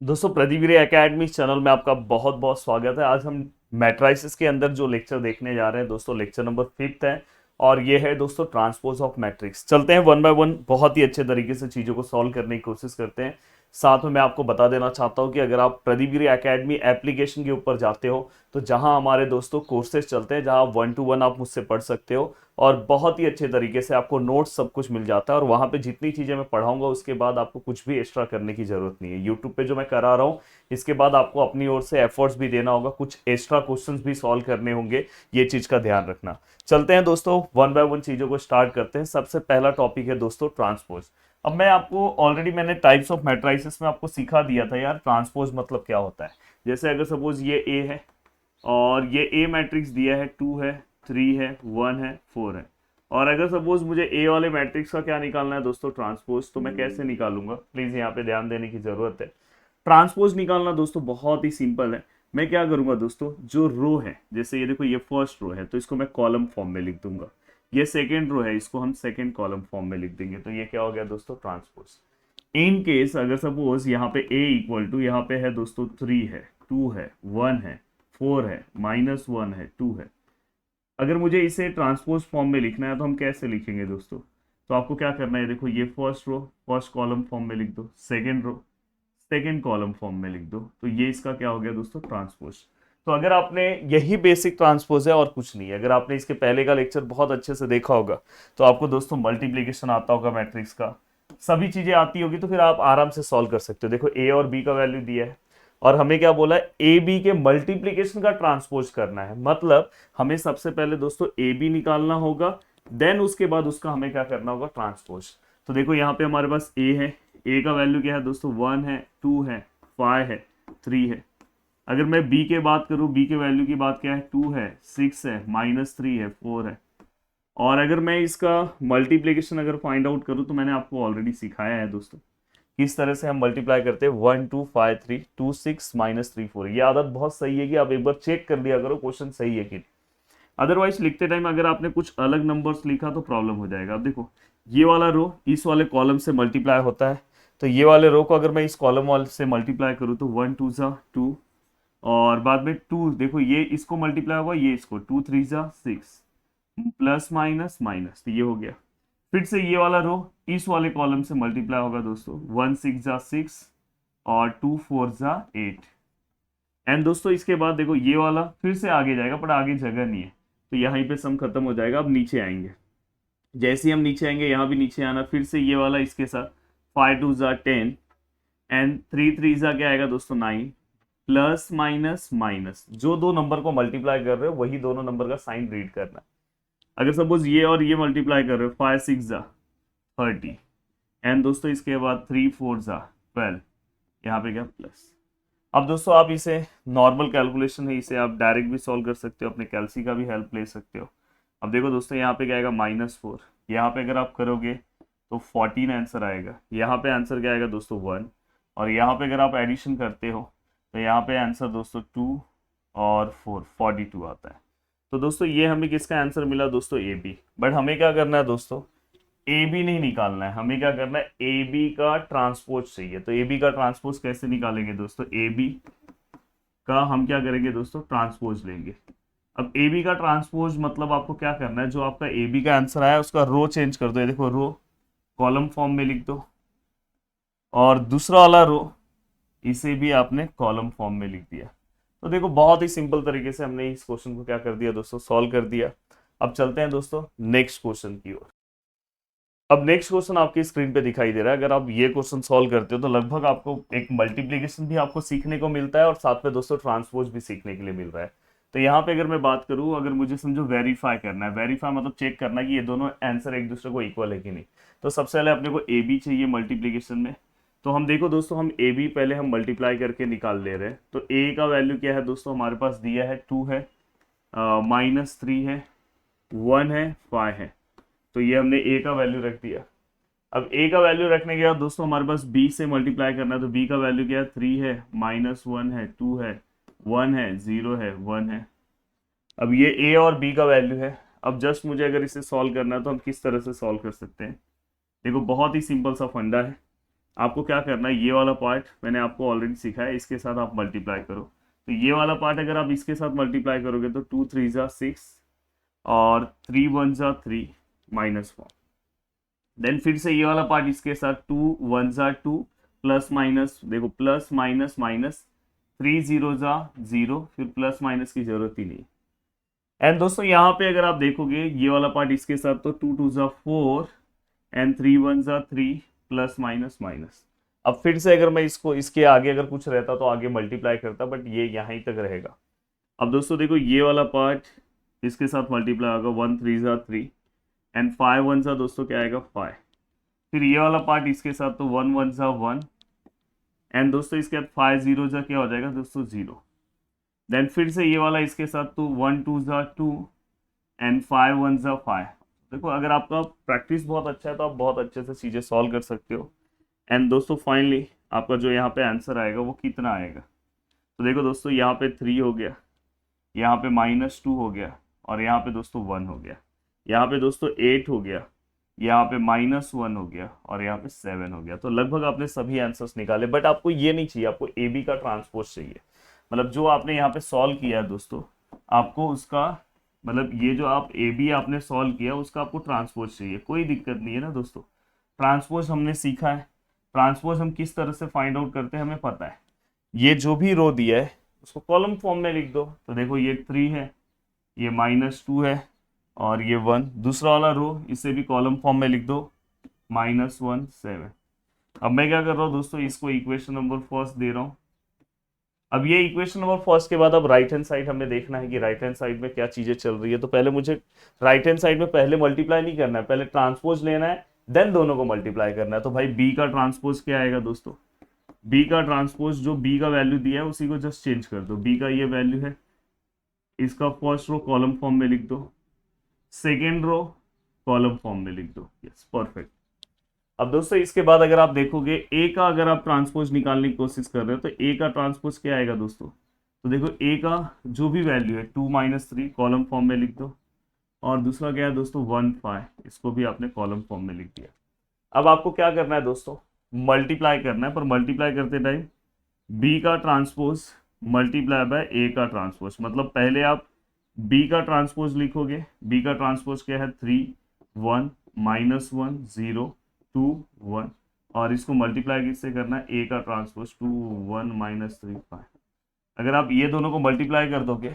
दोस्तों Pradeep academy channel में आपका बहुत बहुत स्वागत है। आज हम मैट्राइसिस के अंदर जो लेक्चर देखने जा रहे हैं दोस्तों, लेक्चर नंबर 5 है और ये है दोस्तों ट्रांसपोज ऑफ मैट्रिक्स। चलते हैं वन बाय वन, बहुत ही अच्छे तरीके से चीज़ों को सॉल्व करने की कोशिश करते हैं। साथ में मैं आपको बता देना चाहता हूँ कि अगर आप प्रदीप एकेडमी एप्लीकेशन के ऊपर जाते हो तो जहाँ हमारे दोस्तों कोर्सेज चलते हैं, जहाँ 1-to-1 आप मुझसे पढ़ सकते हो और बहुत ही अच्छे तरीके से आपको नोट्स सब कुछ मिल जाता है। और वहाँ पे जितनी चीज़ें मैं पढ़ाऊंगा उसके बाद आपको कुछ भी एक्स्ट्रा करने की ज़रूरत नहीं है। यूट्यूब पे जो मैं करा रहा हूँ इसके बाद आपको अपनी ओर से एफर्ट्स भी देना होगा, कुछ एक्स्ट्रा क्वेश्चंस भी सॉल्व करने होंगे, ये चीज़ का ध्यान रखना। चलते हैं दोस्तों, वन बाय वन चीज़ों को स्टार्ट करते हैं। सबसे पहला टॉपिक है दोस्तों ट्रांसपोज। अब मैं आपको ऑलरेडी मैंने टाइप्स ऑफ मैट्राइसेस में आपको सिखा दिया था यार, ट्रांसपोज मतलब क्या होता है। जैसे अगर सपोज ये ए है और ये ए मैट्रिक्स दिया है, 2 है, 3 है, 1 है, 4 है। और अगर सपोज मुझे ए वाले मैट्रिक्स का क्या निकालना है दोस्तों, ट्रांसपोज, तो मैं कैसे निकालूंगा, प्लीज यहाँ पे ध्यान देने की जरूरत है। ट्रांसपोज निकालना दोस्तों बहुत ही सिंपल है। मैं क्या करूंगा दोस्तों, जो रो है, जैसे ये देखो ये फर्स्ट रो है तो इसको मैं कॉलम फॉर्म में लिख दूंगा। ये सेकेंड रो है, इसको हम सेकेंड कॉलम फॉर्म में लिख देंगे। तो ये क्या हो गया दोस्तों, ट्रांसपोज। इन केस अगर सपोज यहाँ पे a इक्वल टू, यहाँ पे है दोस्तों 3 है, 2 है, 1 है, 4 है, -1 है, 2 है। अगर मुझे इसे ट्रांसपोज फॉर्म में लिखना है तो हम कैसे लिखेंगे दोस्तों, तो आपको क्या करना है, देखो ये first row first column form में लिख दो, second row second column form में लिख दो। तो ये इसका क्या हो गया दोस्तों, ट्रांसपोज। तो अगर आपने, यही बेसिक ट्रांसपोज है और कुछ नहीं है। अगर आपने इसके पहले का लेक्चर बहुत अच्छे से देखा होगा तो आपको दोस्तों मल्टीप्लीकेशन आता होगा मैट्रिक्स का, सभी चीजें आती होगी, तो फिर आप आराम से सॉल्व कर सकते हो। देखो ए और बी का वैल्यू दिया है और हमें क्या बोला है, ए बी के मल्टीप्लीकेशन का ट्रांसपोज करना है। मतलब हमें सबसे पहले दोस्तों ए बी निकालना होगा, देन उसके बाद उसका हमें क्या करना होगा, ट्रांसपोज। तो देखो यहाँ पे हमारे पास ए है, ए का वैल्यू क्या है दोस्तों, 1 है, 2 है, 5 है, 3 है। अगर मैं बी के बात करूं, बी के वैल्यू की बात क्या है, 2 है, 6 है, -3 है, 4 है। और अगर मैं इसका मल्टीप्लीकेशन अगर फाइंड आउट करूं तो मैंने आपको ऑलरेडी सिखाया है दोस्तों किस तरह से हम मल्टीप्लाई करते हैं, 1 2 5 3 2 6 -3 4। ये आदत बहुत सही है कि आप एक बार चेक कर लिया करो क्वेश्चन सही है कि नहीं। अदरवाइज लिखते टाइम अगर आपने कुछ अलग नंबर्स लिखा तो प्रॉब्लम हो जाएगा। अब देखो ये वाला रो इस वाले कॉलम से मल्टीप्लाई होता है, तो ये वाले रो को अगर मैं इस कॉलम वाले से मल्टीप्लाई करूँ तो 1 2 ज़ा 2, और बाद में 2, देखो ये इसको मल्टीप्लाई होगा, ये इसको 2 3 ज़ा 6, प्लस माइनस माइनस, तो ये हो गया। फिर से ये वाला रो इस वाले कॉलम से मल्टीप्लाई होगा दोस्तों, 1 6 ज़ा 6 और 2 4 ज़ा 8। एंड दोस्तों इसके बाद देखो ये वाला फिर से आगे जाएगा पर आगे जगह नहीं है, तो यहीं पे सम खत्म हो जाएगा। अब नीचे आएंगे, जैसे ही हम नीचे आएंगे यहाँ भी नीचे आना, फिर से ये वाला इसके साथ 5 2 ज़ा 10 एंड 3 3 ज़ा क्या आएगा दोस्तों, 9, प्लस माइनस माइनस। जो दो नंबर को मल्टीप्लाई कर रहे हो वही दोनों नंबर का साइन रीड करना है। अगर सपोज ये और ये मल्टीप्लाई कर रहे हो, 5 6 ज़ा 30 एंड दोस्तों इसके बाद 3 4 ज़ा 12, यहाँ पे क्या प्लस। अब दोस्तों आप इसे, नॉर्मल कैलकुलेशन है, इसे आप डायरेक्ट भी सॉल्व कर सकते हो, अपने कैलसी का भी हेल्प ले सकते हो। अब देखो दोस्तों यहाँ पे क्या आएगा, -4। यहाँ पे अगर आप करोगे तो 14 आंसर आएगा। यहाँ पे आंसर क्या आएगा दोस्तों, 1। और यहाँ पे अगर आप एडिशन करते हो तो यहाँ पे आंसर दोस्तों 2 और 4 42 आता है। तो दोस्तों ये हमें किसका आंसर मिला दोस्तों, ए बी। बट हमें क्या करना है दोस्तों, ए बी नहीं निकालना है, हमें क्या करना है, ए बी का ट्रांसपोज चाहिए। तो ए बी का ट्रांसपोज कैसे निकालेंगे दोस्तों, ए बी का हम क्या करेंगे दोस्तों, ट्रांसपोज लेंगे। अब ए बी का ट्रांसपोज मतलब आपको क्या करना है, जो आपका ए बी का आंसर आया उसका रो चेंज कर दो। ये देखो रो कॉलम फॉर्म में लिख दो, और दूसरा वाला रो इसे भी आपने कॉलम फॉर्म में लिख दिया। तो देखो बहुत ही सिंपल तरीके से हमने इस क्वेश्चन को क्या कर दिया दोस्तों, सॉल्व कर दिया। अब चलते हैं दोस्तों नेक्स्ट क्वेश्चन की ओर। अब नेक्स्ट क्वेश्चन आपकी स्क्रीन पे दिखाई दे रहा है। अगर आप ये क्वेश्चन सॉल्व करते हो तो लगभग आपको एक मल्टीप्लीकेशन भी आपको सीखने को मिलता है और साथ में दोस्तों ट्रांसपोज भी सीखने के लिए मिल रहा है। तो यहाँ पे अगर मैं बात करूँ, अगर मुझे समझो वेरीफाई करना है, वेरीफाई मतलब चेक करना है कि ये दोनों आंसर एक दूसरे को इक्वल है कि नहीं। तो सबसे पहले अपने को ए बी चाहिए मल्टीप्लीकेशन में। तो हम देखो दोस्तों, हम ए बी पहले हम मल्टीप्लाई करके निकाल ले रहे हैं। तो ए का वैल्यू क्या है दोस्तों, हमारे पास दिया है 2 है, -3 है, 1 है, 5 है। तो ये हमने ए का वैल्यू रख दिया। अब ए का वैल्यू रखने के बाद दोस्तों हमारे पास बी से मल्टीप्लाई करना है। तो बी का वैल्यू क्या है, 3 है, -1 है, 2 है, 1 है, 0 है, 1 है। अब ये ए और बी का वैल्यू है। अब जस्ट मुझे अगर इसे सॉल्व करना है तो हम किस तरह से सॉल्व कर सकते हैं, देखो बहुत ही सिंपल सा फंडा है। आपको क्या करना है, ये वाला पार्ट मैंने आपको ऑलरेडी सिखाया है, इसके साथ आप मल्टीप्लाई करो। तो ये वाला पार्ट अगर आप इसके साथ मल्टीप्लाई करोगे तो 2 3 जा 6 और 3 1 जा 3 -1। देन फिर से ये वाला पार्ट इसके साथ 2 1 जा 2 प्लस माइनस, देखो प्लस माइनस माइनस, 3 0 जा 0, फिर प्लस माइनस की जरूरत ही नहीं। एंड दोस्तों यहाँ पे अगर आप देखोगे ये वाला पार्ट इसके साथ तो 2 2 जा 4 एंड 3 1 जा 3 प्लस माइनस माइनस। अब फिर से अगर मैं इसको इसके आगे अगर कुछ रहता तो आगे मल्टीप्लाई करता, बट ये यहाँ तक रहेगा। अब दोस्तों देखो ये वाला पार्ट इसके साथ मल्टीप्लाई होगा, 1 3 जा 3 एंड 5 1 जा दोस्तों क्या आएगा 5। फिर ये वाला पार्ट इसके साथ तो 1 1 जा 1 एंड दोस्तों इसके बाद 5 0 जा क्या हो जाएगा दोस्तों 0। देन फिर से ये वाला इसके साथ तो 1 2 जा 2 एंड 5 1 जा 5। देखो अगर आपका प्रैक्टिस बहुत अच्छा है तो आप बहुत अच्छे से चीज़ें सॉल्व कर सकते हो। एंड दोस्तों फाइनली आपका जो यहाँ पे आंसर आएगा वो कितना आएगा, तो देखो दोस्तों यहाँ पे 3 हो गया, यहाँ पे -2 हो गया और यहाँ पे दोस्तों 1 हो गया, यहाँ पे दोस्तों 8 हो गया, यहाँ पे -1 हो गया और यहाँ पे 7 हो गया। तो लगभग आपने सभी आंसर्स निकाले, बट आपको ये नहीं चाहिए, आपको ए बी का ट्रांसपोज चाहिए। मतलब जो आपने यहाँ पे सॉल्व किया है दोस्तों, आपको उसका मतलब ये जो आप ए बी आपने सॉल्व किया उसका आपको ट्रांसपोज चाहिए। कोई दिक्कत नहीं है ना दोस्तों, ट्रांसपोज हमने सीखा है, ट्रांसपोज हम किस तरह से फाइंड आउट करते हैं हमें पता है। ये जो भी रो दिया है उसको कॉलम फॉर्म में लिख दो। तो देखो ये 3 है, ये -2 है और ये 1। दूसरा वाला रो इसे भी कॉलम फॉर्म में लिख दो, -1 7। अब मैं क्या कर रहा हूँ दोस्तों, इसको इक्वेशन नंबर फर्स्ट दे रहा हूँ। अब ये इक्वेशन नंबर फर्स्ट के बाद अब राइट हैंड साइड हमें देखना है कि राइट हैंड साइड में क्या चीजें चल रही है। तो पहले मुझे राइट हैंड साइड में पहले मल्टीप्लाई नहीं करना है, पहले ट्रांसपोज लेना है, देन दोनों को मल्टीप्लाई करना है। तो भाई बी का ट्रांसपोज क्या आएगा दोस्तों, बी का ट्रांसपोज जो बी का वैल्यू दिया है उसी को जस्ट चेंज कर दो। बी का ये वैल्यू है, इसका फर्स्ट रो कॉलम फॉर्म में लिख दो, सेकेंड रो कॉलम फॉर्म में लिख दो। Yes perfect. अब दोस्तों इसके बाद अगर आप देखोगे ए का अगर आप ट्रांसपोज निकालने की कोशिश कर रहे हो तो ए का ट्रांसपोज क्या आएगा दोस्तों, तो देखो ए का जो भी वैल्यू है 2 -3 कॉलम फॉर्म में लिख दो और दूसरा क्या है दोस्तों 1 5, इसको भी आपने कॉलम फॉर्म में लिख दिया। अब आपको क्या करना है दोस्तों, मल्टीप्लाई करना है, पर मल्टीप्लाई करते टाइम बी का ट्रांसपोज मल्टीप्लाई बाय ए का ट्रांसपोज। मतलब पहले आप बी का ट्रांसपोज लिखोगे, बी का ट्रांसपोज क्या है 3 1 -1 0 2 1 और इसको मल्टीप्लाई किससे करना है, ए का ट्रांसपोज 2 1 -3 5। अगर आप ये दोनों को मल्टीप्लाई कर दोगे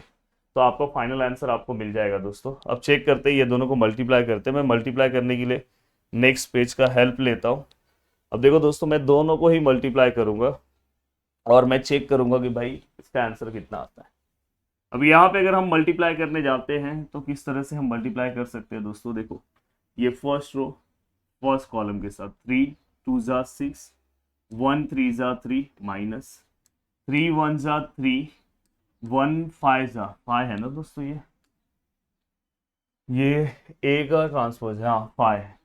तो आपका फाइनल आंसर आपको मिल जाएगा दोस्तों। अब चेक करते हैं ये दोनों को मल्टीप्लाई करते हैं। मैं मल्टीप्लाई करने के लिए नेक्स्ट पेज का हेल्प लेता हूँ। अब देखो दोस्तों मैं दोनों को ही मल्टीप्लाई करूंगा और मैं चेक करूंगा कि भाई इसका आंसर कितना आता है। अब यहाँ पे अगर हम मल्टीप्लाई करने जाते हैं तो किस तरह से हम मल्टीप्लाई कर सकते हैं दोस्तों, देखो ये फर्स्ट रो फर्स्ट कॉलम के साथ 3 2 जा 6 1 3 जा 3 -3 1 जा 3 1 5 जा 5 है ना दोस्तों, ये ए का ट्रांसपोज है, हाँ 5 है,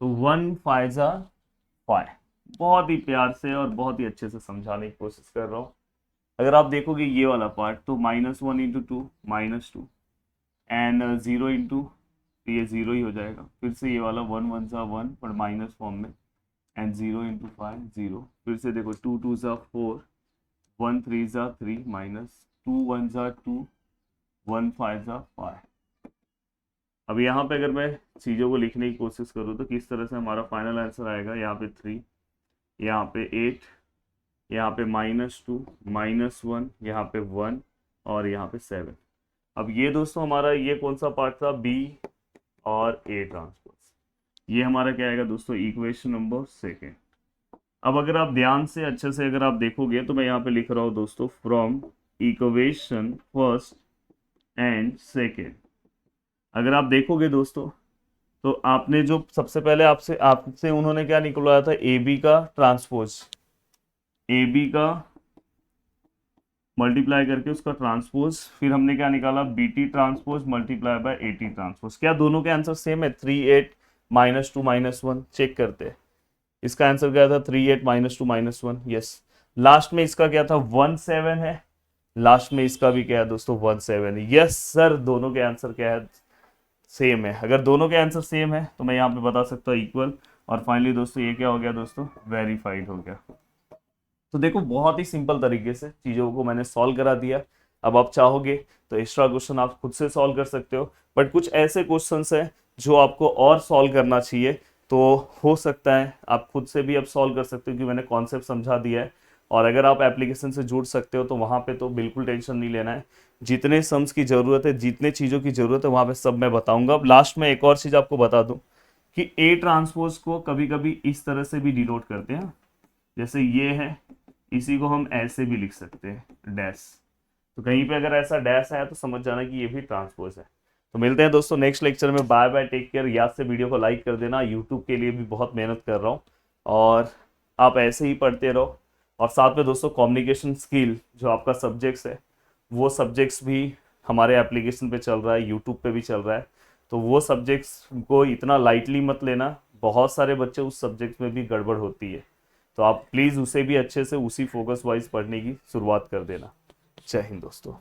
तो 1 5 जा 5। बहुत ही प्यार से और बहुत ही अच्छे से समझाने की कोशिश कर रहा हूँ। अगर आप देखोगे ये वाला पार्ट तो -1 × 2 -2 एंड 0 × तो ये 0 ही हो जाएगा। फिर से ये वाला 1 1 जा 1 पर माइनस फॉर्म में एंड 0 × 5 0। फिर से देखो 2 2 जा 4 1 3 जा 3 -2 1 जा 2 1 5 जा 5। अब यहाँ पे अगर मैं चीज़ों को लिखने की कोशिश करूँ तो किस तरह से हमारा फाइनल आंसर आएगा, यहाँ पे 3, यहाँ पे 8, यहाँ पे -2 -1, यहाँ पे 1 और यहाँ पे 7। अब ये दोस्तों हमारा ये कौन सा पार्ट था, बी और ए ट्रांसपोज। ये हमारा क्या आएगा दोस्तों, इक्वेशन नंबर सेकेंड। अब अगर आप ध्यान से अच्छे से अगर आप देखोगे तो मैं यहाँ पे लिख रहा हूँ दोस्तों from equation first and second. अगर आप देखोगे दोस्तों तो आपने जो सबसे पहले आपसे उन्होंने क्या निकलवाया था, ए बी का ट्रांसपोज, ए बी का मल्टीप्लाई करके उसका ट्रांसपोज, फिर हमने क्या निकाला B T transpose multiply by A T transpose. क्या दोनों के आंसर सेम है, 3 8 -2 -1। चेक करते हैं, इसका आंसर क्या था 3 8 -2 -1। यस, लास्ट में इसका क्या था 1 7 है, लास्ट में इसका भी क्या है दोस्तों 1 7 है। यस सर, दोनों के आंसर क्या है, सेम है। अगर दोनों के आंसर सेम है तो मैं यहाँ पे बता सकता हूँ इक्वल। और फाइनली दोस्तों ये क्या हो गया दोस्तों, वेरीफाइड हो गया। तो देखो बहुत ही सिंपल तरीके से चीज़ों को मैंने सॉल्व करा दिया। अब आप चाहोगे तो एक्स्ट्रा क्वेश्चन आप खुद से सॉल्व कर सकते हो, बट कुछ ऐसे क्वेश्चंस हैं जो आपको और सॉल्व करना चाहिए, तो हो सकता है आप खुद से भी अब सॉल्व कर सकते हो, क्योंकि मैंने कॉन्सेप्ट समझा दिया है। और अगर आप एप्लीकेशन से जुड़ सकते हो तो वहाँ पे तो बिल्कुल टेंशन नहीं लेना है, जितने सम्स की ज़रूरत है, जितने चीज़ों की ज़रूरत है, वहाँ पे सब मैं बताऊंगा। अब लास्ट में एक और चीज़ आपको बता दूँ कि ए ट्रांसपोज को कभी कभी इस तरह से भी डिनोट करते हैं, जैसे ये है, इसी को हम ऐसे भी लिख सकते हैं, डैश। तो कहीं पे अगर ऐसा डैश आया तो समझ जाना कि ये भी ट्रांसपोज है। तो मिलते हैं दोस्तों नेक्स्ट लेक्चर में। Bye bye, take care. याद से वीडियो को लाइक कर देना, यूट्यूब के लिए भी बहुत मेहनत कर रहा हूँ, और आप ऐसे ही पढ़ते रहो। और साथ में दोस्तों कम्युनिकेशन स्किल जो आपका सब्जेक्ट्स है, वो सब्जेक्ट्स भी हमारे एप्लीकेशन पे चल रहा है, यूट्यूब पे भी चल रहा है। तो वो सब्जेक्ट्स को इतना लाइटली मत लेना, बहुत सारे बच्चे उस सब्जेक्ट में भी गड़बड़ होती है, तो आप प्लीज़ उसे भी अच्छे से उसी फोकस वाइज पढ़ने की शुरुआत कर देना। जय हिंद दोस्तों।